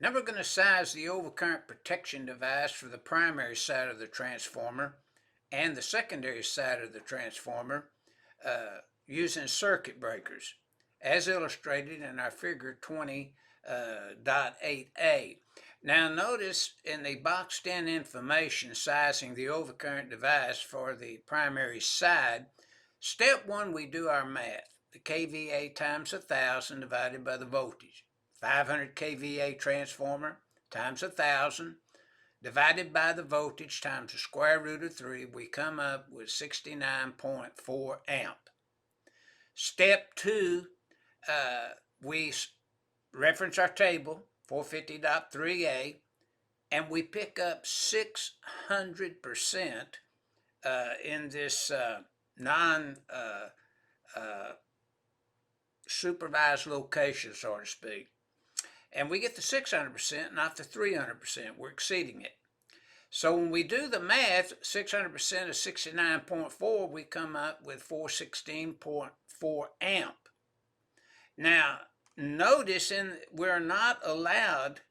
Now we're going to size the overcurrent protection device for the primary side of the transformer and the secondary side of the transformer using circuit breakers, as illustrated in our figure 20.8a. Now notice in the boxed in information sizing the overcurrent device for the primary side, step one we do our math. The kVA times 1,000 divided by the voltage. 500 kVA transformer times 1,000 divided by the voltage times the square root of 3, we come up with 69.4 amp. Step 2, we reference our table 450.3a and we pick up 600% in this non-supervised location, so to speak. And we get the 600%, not the 300%. We're exceeding it. So when we do the math, 600% of 69.4, we come up with 416.4 amp. Now, notice we're not allowed,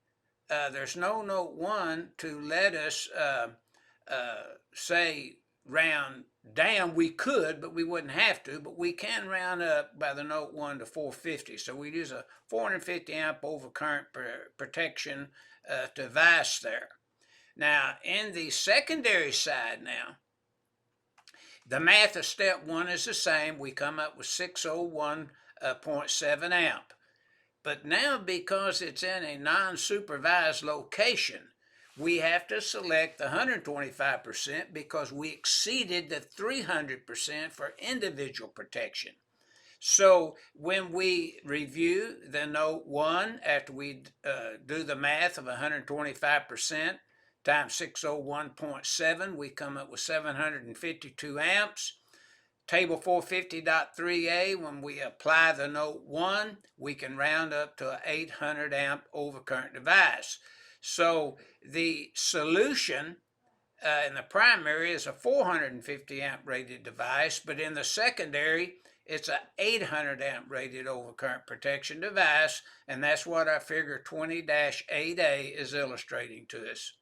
there's no note 1 to let us say round down. We could, but we wouldn't have to, but we can round up by the note 1 to 450. So we use a 450 amp overcurrent protection device there. Now, in the secondary side now, the math of step 1 is the same. We come up with 601.7 amp. But now, because it's in a non-supervised location, we have to select the 125% because we exceeded the 300% for individual protection. So when we review the note 1 after we do the math of 125% times 601.7, we come up with 752 amps. Table 450.3a, when we apply the note 1, we can round up to an 800 amp overcurrent device. So the solution in the primary is a 450 amp rated device, but in the secondary, it's an 800 amp rated overcurrent protection device, and that's what our figure 20-8a is illustrating to us.